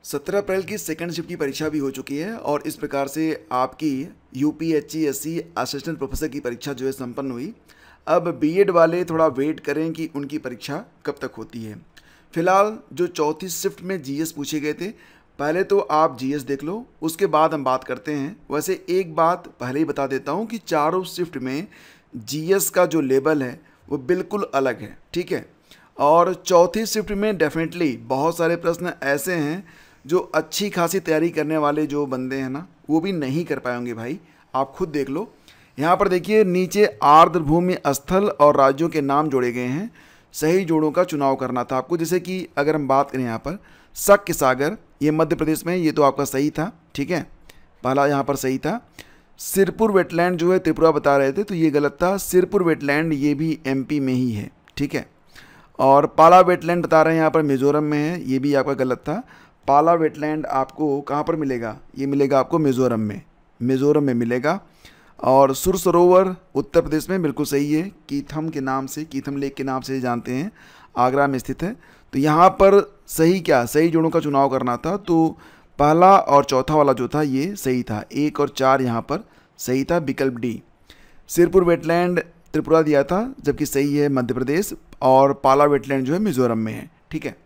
17 अप्रैल की second shift की परीक्षा भी हो चुकी है और इस प्रकार से आपकी यूपीएचईएससी असिस्टेंट प्रोफेसर की परीक्षा जो है संपन्न हुई। अब बीएड वाले थोड़ा वेट करें कि उनकी परीक्षा कब तक होती है। फिलहाल जो चौथी शिफ्ट में जीएस पूछे गए थे, पहले तो आप जीएस देख लो, उसके बाद हम बात करते हैं। वैसे एक बात पहले ही बता देता हूँ कि चारों शिफ्ट में जीएस का जो लेवल है वो बिल्कुल अलग है, ठीक है। और चौथी शिफ्ट में डेफिनेटली बहुत सारे प्रश्न ऐसे हैं जो अच्छी खासी तैयारी करने वाले जो बंदे हैं ना, वो भी नहीं कर पाएंगे भाई। आप खुद देख लो, यहाँ पर देखिए नीचे आर्द्रभूमि स्थल और राज्यों के नाम जोड़े गए हैं। सही जोड़ों का चुनाव करना था आपको। जैसे कि अगर हम बात करें यहाँ पर शक्य सागर, ये मध्य प्रदेश में है, ये तो आपका सही था, ठीक है, पहला यहाँ पर सही था। सिरपुर वेटलैंड जो है त्रिपुरा बता रहे थे, तो ये गलत था। सिरपुर वेटलैंड ये भी एमपी में ही है, ठीक है। और पाला वेटलैंड बता रहे हैं यहाँ पर मिजोरम में है, ये भी आपका गलत था। पाला वेटलैंड आपको कहाँ पर मिलेगा? ये मिलेगा आपको मिजोरम में, मिजोरम में मिलेगा। और सुर सरोवर उत्तर प्रदेश में बिल्कुल सही है, कीथम के नाम से, कीथम लेक के नाम से जानते हैं, आगरा में स्थित है। तो यहाँ पर सही क्या, सही जोड़ों का चुनाव करना था। तो पहला और चौथा वाला जो था ये सही था, 1 और 4 यहाँ पर सही था, विकल्प डी। सिरपुर वेटलैंड त्रिपुरा दिया था, जबकि सही है मध्य प्रदेश। और पाला वेटलैंड जो है मिजोरम में है, ठीक है।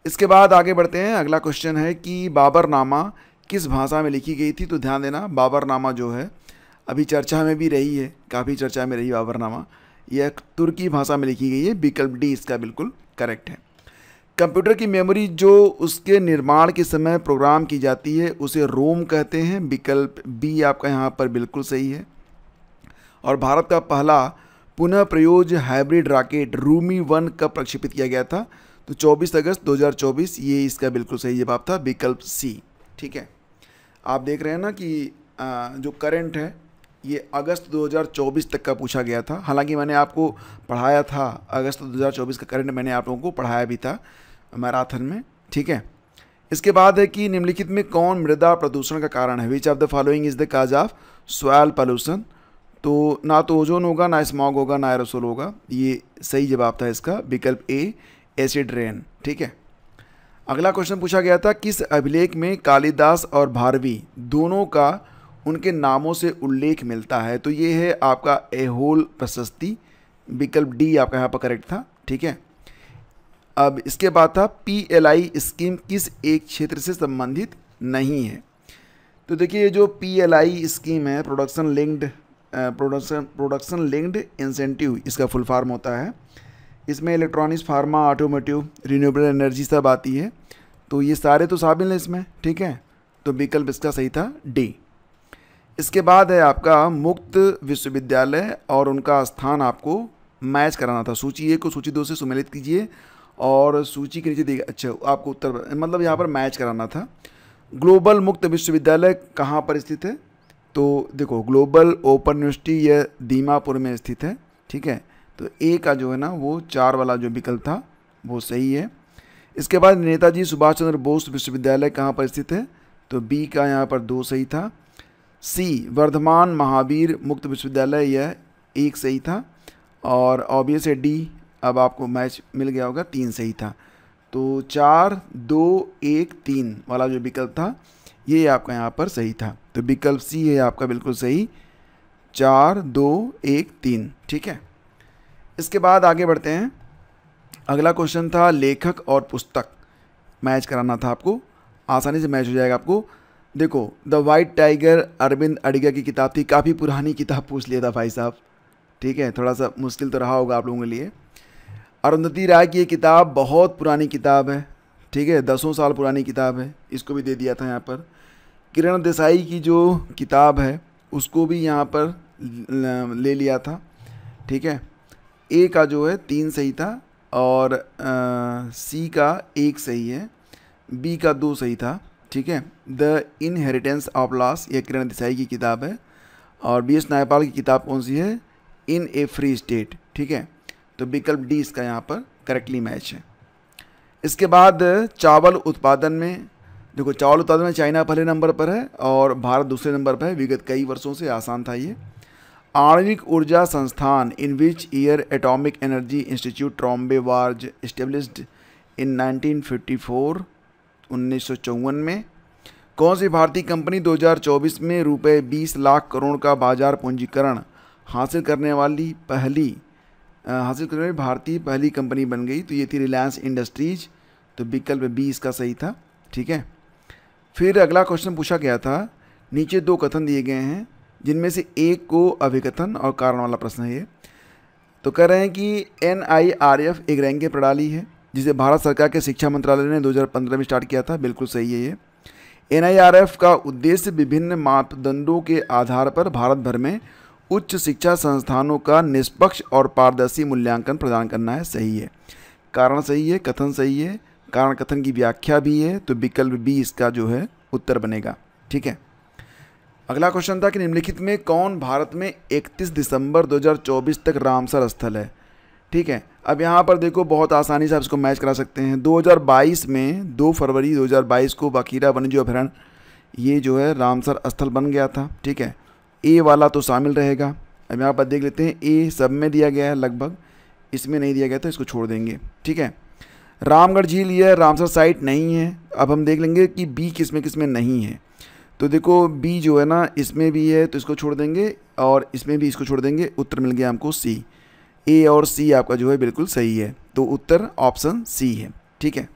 इसके बाद आगे बढ़ते हैं। अगला क्वेश्चन है कि बाबरनामा किस भाषा में लिखी गई थी? तो ध्यान देना, बाबरनामा जो है अभी चर्चा में भी रही है, काफ़ी चर्चा में रही बाबरनामा, यह तुर्की भाषा में लिखी गई है। विकल्प डी इसका बिल्कुल करेक्ट है। कंप्यूटर की मेमोरी जो उसके निर्माण के समय प्रोग्राम की जाती है उसे रोम कहते हैं। विकल्प बी आपका यहाँ पर बिल्कुल सही है। और भारत का पहला पुनः प्रयोज्य हाइब्रिड रॉकेट रूमी 1 कब प्रक्षेपित किया गया था? तो 24 अगस्त 2024, ये इसका बिल्कुल सही जवाब था, विकल्प सी, ठीक है। आप देख रहे हैं ना कि जो करंट है ये अगस्त 2024 तक का पूछा गया था। हालांकि मैंने आपको पढ़ाया था, अगस्त 2024 का करंट मैंने आप लोगों को पढ़ाया भी था मैराथन में, ठीक है। इसके बाद है कि निम्नलिखित में कौन मृदा प्रदूषण का कारण है? Which of the following is the cause of soil pollution? तो ना तो ओजोन होगा, ना स्मॉग होगा, ना एरोसोल होगा। ये सही जवाब था इसका, विकल्प ए एसिड रेन, ठीक है। अगला क्वेश्चन पूछा गया था किस अभिलेख में कालिदास और भारवी दोनों का उनके नामों से उल्लेख मिलता है? तो ये है आपका ऐहोल प्रशस्ति, विकल्प डी आपका यहाँ पर करेक्ट था, ठीक है। अब इसके बाद था पीएलआई स्कीम किस एक क्षेत्र से संबंधित नहीं है? तो देखिए ये जो पीएलआई स्कीम है, प्रोडक्शन लिंक्ड इंसेंटिव, इसका फुल फॉर्म होता है। इसमें electronics, pharma, automotive, renewable energy सब आती है। तो ये सारे तो शामिल हैं इसमें, ठीक है। तो विकल्प इसका सही था डी। इसके बाद है आपका मुक्त विश्वविद्यालय और उनका स्थान आपको मैच कराना था। सूची 1 को सूची 2 से सुमेलित कीजिए और सूची के नीचे देखिए, अच्छा आपको उत्तर मतलब यहाँ पर मैच कराना था। ग्लोबल मुक्त विश्वविद्यालय कहाँ पर स्थित है? तो देखो ग्लोबल ओपन यूनिवर्सिटी यह दीमापुर में स्थित है, ठीक है। तो ए का जो है ना वो 4 वाला जो विकल्प था वो सही है। इसके बाद नेताजी सुभाष चंद्र बोस विश्वविद्यालय कहाँ पर स्थित है? तो बी का यहाँ पर 2 सही था। सी वर्धमान महावीर मुक्त विश्वविद्यालय, यह 1 सही था। और ऑब्वियस है डी, अब आपको मैच मिल गया होगा, 3 सही था। तो 4, 2, 1, 3 वाला जो विकल्प था ये आपका यहाँ पर सही था। तो विकल्प सी है आपका बिल्कुल सही, 4, 2, 1, 3, ठीक है। इसके बाद आगे बढ़ते हैं। अगला क्वेश्चन था लेखक और पुस्तक मैच कराना था आपको, आसानी से मैच हो जाएगा आपको। देखो the white tiger Arvind Adiga की किताब थी, काफ़ी पुरानी किताब पूछ लिया था भाई साहब, ठीक है, थोड़ा सा मुश्किल तो रहा होगा आप लोगों के लिए। अरुंधति राय की ये किताब बहुत पुरानी किताब है, ठीक है, 10 साल पुरानी किताब है, इसको भी दे दिया था यहाँ पर। किरण देसाई की जो किताब है उसको भी यहाँ पर ले लिया था, ठीक है। ए का जो है 3 सही था और सी का 1 सही है, बी का 2 सही था, ठीक है। द इनहेरिटेंस ऑफ लॉस ये किरण देसाई की किताब है। और बी.एस. नायपाल की किताब कौन सी है? इन ए फ्री स्टेट, ठीक है। तो विकल्प डी इसका यहाँ पर करेक्टली मैच है। इसके बाद चावल उत्पादन में, देखो चावल उत्पादन में चाइना पहले नंबर पर है और भारत दूसरे नंबर पर है, विगत कई वर्षों से, आसान था ये। आणविक ऊर्जा संस्थान in which year atomic energy institute Trombay was established in 1954, 1954 में। कौन सी भारतीय कंपनी 2024 में रुपए 20 लाख करोड़ का बाजार पूंजीकरण हासिल करने वाली भारतीय पहली कंपनी बन गई? तो ये थी रिलायंस इंडस्ट्रीज। तो विकल्प 20 का सही था। ठीक है। फिर अगला क्वेश्चन पूछा गया था, नीचे दो कथन दिए गए हैं जिनमें से एक को अभिकथन और कारण वाला प्रश्न है ये। तो कह रहे हैं कि NIRF एक रैंकिंग प्रणाली है जिसे भारत सरकार के शिक्षा मंत्रालय ने 2015 में स्टार्ट किया था। बिल्कुल सही है ये। NIRF का उद्देश्य विभिन्न मापदंडों के आधार पर भारत भर में उच्च शिक्षा संस्थानों का निष्पक्ष और पारदर्शी मूल्यांकन प्रदान करना है। सही है। कारण सही है, कथन सही है, कारण कथन की व्याख्या भी है। तो विकल्प बी इसका जो है उत्तर बनेगा। ठीक है। अगला क्वेश्चन था कि निम्नलिखित में कौन भारत में 31 दिसंबर 2024 तक रामसर स्थल है? ठीक है। अब यहाँ पर देखो बहुत आसानी से आप इसको मैच करा सकते हैं। 2022 में 2 फरवरी 2022 को बाखीरा वन्यजीव अभयारण्य ये जो है रामसर स्थल बन गया था। ठीक है। ए वाला तो शामिल रहेगा। अब यहाँ पर देख लेते हैं, ए सब में दिया गया है लगभग, इसमें नहीं दिया गया तो इसको छोड़ देंगे। ठीक है। रामगढ़ झील यह रामसर साइट नहीं है। अब हम देख लेंगे कि बी किस में नहीं है। तो देखो बी जो है ना इसमें भी है तो इसको छोड़ देंगे, और इसमें भी इसको छोड़ देंगे। उत्तर मिल गया हमको सी। ए और सी आपका जो है बिल्कुल सही है। तो उत्तर ऑप्शन सी है। ठीक है।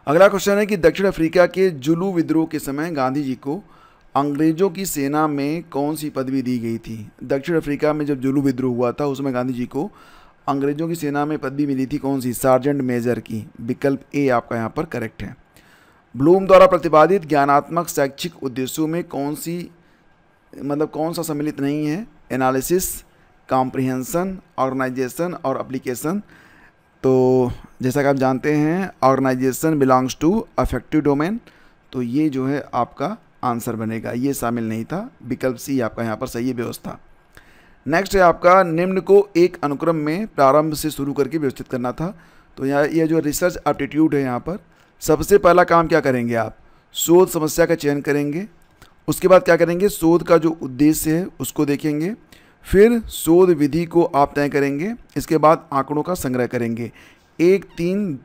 अगला क्वेश्चन है कि दक्षिण अफ्रीका के जुलू विद्रोह के समय गांधी जी को अंग्रेजों की सेना में कौन सी पदवी दी गई थी? दक्षिण अफ्रीका में जब जुलू विद्रोह हुआ था उसमें गांधी जी को अंग्रेजों की सेना में पदवी मिली थी। कौन सी? सार्जेंट मेजर की। विकल्प ए आपका यहाँ पर करेक्ट है। ब्लूम द्वारा प्रतिपादित ज्ञानात्मक शैक्षिक उद्देश्यों में कौन सा सम्मिलित नहीं है? एनालिसिस, कॉम्प्रिहेंशन, ऑर्गेनाइजेशन और एप्लीकेशन। तो जैसा कि आप जानते हैं organisation belongs to affective domain. तो ये जो है आपका आंसर बनेगा, ये शामिल नहीं था। विकल्प सी आपका यहाँ पर सही है व्यवस्था। नेक्स्ट है आपका, निम्न को एक अनुक्रम में प्रारंभ से शुरू करके व्यवस्थित करना था। तो यहाँ ये जो रिसर्च एप्टीट्यूड है यहाँ पर सबसे पहला काम क्या करेंगे आप? शोध समस्या का चयन करेंगे। उसके बाद क्या करेंगे? शोध का जो उद्देश्य है उसको देखेंगे। फिर शोध विधि को आप तय करेंगे। इसके बाद आंकड़ों का संग्रह करेंगे। 1 3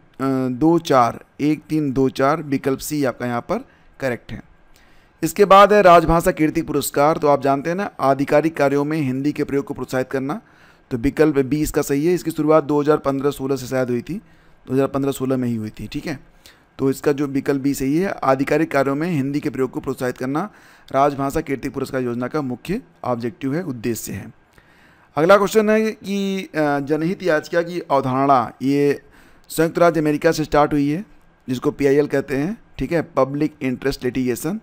2 4 1 3 2 4 विकल्प सी आपका यहाँ पर करेक्ट है। इसके बाद है राजभाषा कीर्ति पुरस्कार। तो आप जानते हैं ना आधिकारिक कार्यों में हिंदी के प्रयोग को प्रोत्साहित करना। तो विकल्प बी इसका सही है। इसकी शुरुआत 2015-16 से शायद हुई थी, 2015-16 में ही हुई थी। ठीक है। तो इसका जो विकल्प बी सही है। आधिकारिक कार्यों में हिंदी के प्रयोग को प्रोत्साहित करना राजभाषा कीर्ति पुरस्कार योजना का मुख्य ऑब्जेक्टिव है, उद्देश्य है। अगला क्वेश्चन है कि जनहित याचिका की अवधारणा ये संयुक्त राज्य अमेरिका से स्टार्ट हुई है, जिसको PIL कहते हैं। ठीक है, पब्लिक इंटरेस्ट लिटिगेशन।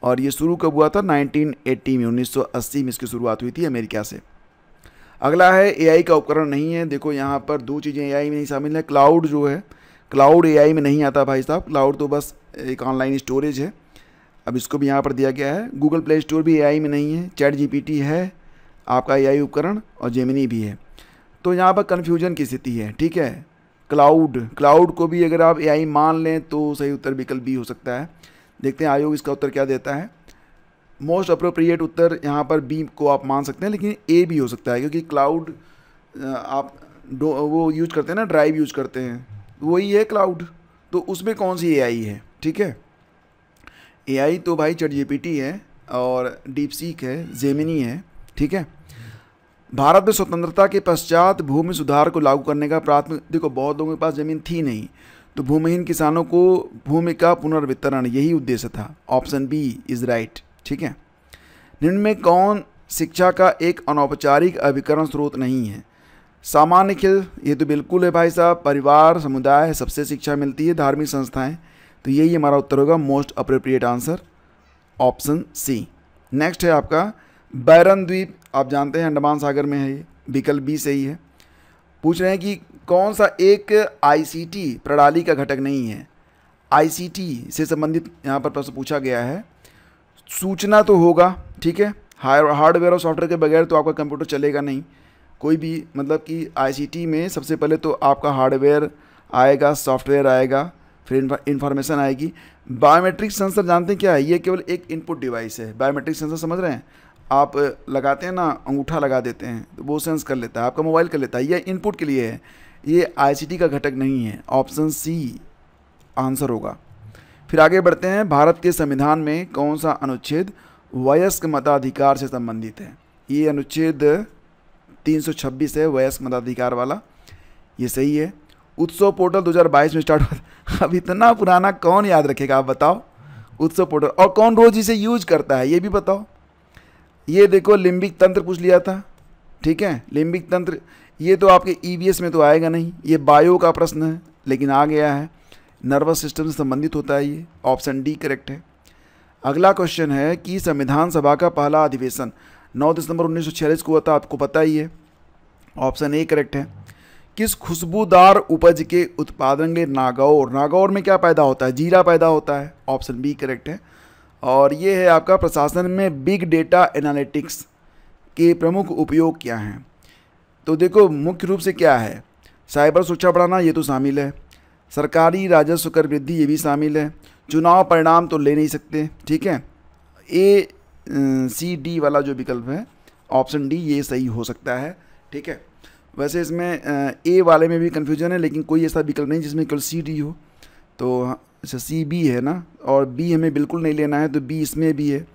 और ये शुरू कब हुआ था? 1980 में, 1980 में इसकी शुरुआत हुई थी अमेरिका से। अगला है AI का उपकरण नहीं है। देखो यहाँ पर 2 चीज़ें AI में नहीं शामिल है। क्लाउड जो है, क्लाउड AI में नहीं आता भाई साहब। क्लाउड तो बस एक ऑनलाइन स्टोरेज है। अब इसको भी यहाँ पर दिया गया है। गूगल प्ले स्टोर भी AI में नहीं है। चैट GPT है आपका AI उपकरण, और जेमिनी भी है। तो यहाँ पर कन्फ्यूजन की स्थिति है। ठीक है। क्लाउड को भी अगर आप AI मान लें तो सही उत्तर विकल्प बी हो सकता है। देखते हैं आयोग इसका उत्तर क्या देता है। मोस्ट अप्रोप्रिएट उत्तर यहाँ पर बी को आप मान सकते हैं, लेकिन ए भी हो सकता है, क्योंकि क्लाउड आप वो यूज करते हैं ना, ड्राइव यूज करते हैं, वही है क्लाउड। तो उसमें कौन सी AI है? ठीक है। AI तो भाई चैट GPT है, और डीपसीक है, जेमिनी है। ठीक है। भारत में स्वतंत्रता के पश्चात भूमि सुधार को लागू करने का प्राथमिक, देखो बहुत लोगों के पास ज़मीन थी नहीं, तो भूमिहीन किसानों को भूमि का पुनर्वितरण, यही उद्देश्य था। Option B is right. ठीक है। निम्न में कौन शिक्षा का एक अनौपचारिक अभिकरण स्रोत नहीं है? सामान्य खेल, ये तो बिल्कुल है भाई साहब। परिवार, समुदाय, सबसे शिक्षा मिलती है, धार्मिक संस्थाएं। तो यही हमारा उत्तर होगा, most appropriate answer option C. Next है आपका बैरन द्वीप। आप जानते हैं अंडमान सागर में है ये। विकल्प बी सही है। पूछ रहे हैं कि कौन सा एक ICT प्रणाली का घटक नहीं है? ICT से संबंधित यहाँ पर प्रश्न पूछा गया है। सूचना तो होगा। ठीक है। हार्डवेयर और सॉफ्टवेयर के बगैर तो आपका कंप्यूटर चलेगा नहीं कोई भी। मतलब कि ICT में सबसे पहले तो आपका हार्डवेयर आएगा, सॉफ्टवेयर आएगा, फिर इंफॉर्मेशन आएगी। बायोमेट्रिक सेंसर जानते हैं क्या है? ये केवल एक इनपुट डिवाइस है। बायोमेट्रिक सेंसर समझ रहे हैं? आप लगाते हैं ना, अंगूठा लगा देते हैं तो वो सेंस कर लेता है, आपका मोबाइल कर लेता है। ये इनपुट के लिए है, ये ICT का घटक नहीं है। ऑप्शन सी आंसर होगा। फिर आगे बढ़ते हैं, भारत के संविधान में कौन सा अनुच्छेद वयस्क मताधिकार से संबंधित है? ये अनुच्छेद 326 है, वयस्क मताधिकार वाला, ये सही है। उत्सव पोर्टल 2022 में स्टार्ट हुआ। अब इतना पुराना कौन याद रखेगा, आप बताओ। उत्सव पोर्टल, और कौन रोज इसे यूज करता है ये भी बताओ। ये देखो लिम्बिक तंत्र पूछ लिया था, ठीक है, लिम्बिक तंत्र, ये तो आपके ईवीएस में तो आएगा नहीं, ये बायो का प्रश्न है लेकिन आ गया है, नर्वस सिस्टम से संबंधित होता है ये, ऑप्शन डी करेक्ट है। अगला क्वेश्चन है कि संविधान सभा का पहला अधिवेशन 9 दिसंबर 1946 को हुआ था, आपको पता ही है, ऑप्शन ए करेक्ट है। किस खुशबूदार उपज के उत्पादन के नागौर, नागौर में क्या पैदा होता है, जीरा पैदा होता है, ऑप्शन बी करेक्ट है। और ये है आपका प्रशासन में बिग डेटा एनालिटिक्स के प्रमुख उपयोग क्या हैं? तो देखो मुख्य रूप से क्या है, साइबर सुरक्षा बढ़ाना ये तो शामिल है, सरकारी राजस्व कर वृद्धि ये भी शामिल है, चुनाव परिणाम तो ले नहीं सकते, ठीक है, ए सी डी वाला जो विकल्प है ऑप्शन डी ये सही हो सकता है, ठीक है। वैसे इसमें ए वाले में भी कन्फ्यूजन है लेकिन कोई ऐसा विकल्प नहीं जिसमें केवल सी डी हो, तो अच्छा सी बी है ना, और बी हमें बिल्कुल नहीं लेना है, तो बी इसमें भी है,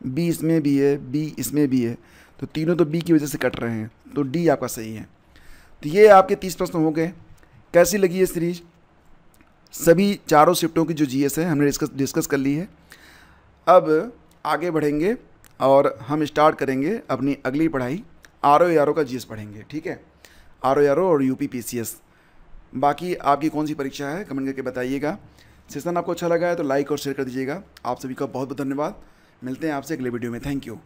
बी इसमें भी है, बी इसमें भी है, तो तीनों तो बी की वजह से कट रहे हैं, तो डी आपका सही है। तो ये आपके 30 प्रश्न हो गए। कैसी लगी ये सीरीज? सभी चारों शिफ्टों की जो जीएस है हमने डिस्कस कर ली है। अब आगे बढ़ेंगे और हम स्टार्ट करेंगे अपनी अगली पढ़ाई, आरओ का जीएस पढ़ेंगे, ठीक है, आरओ और यूपी पीसीएस। बाकी आपकी कौन सी परीक्षा है कमेंट करके बताइएगा। सेशन आपको अच्छा लगा है तो लाइक और शेयर कर दीजिएगा। आप सभी का बहुत बहुत धन्यवाद। मिलते हैं आपसे अगले वीडियो में। Thank you.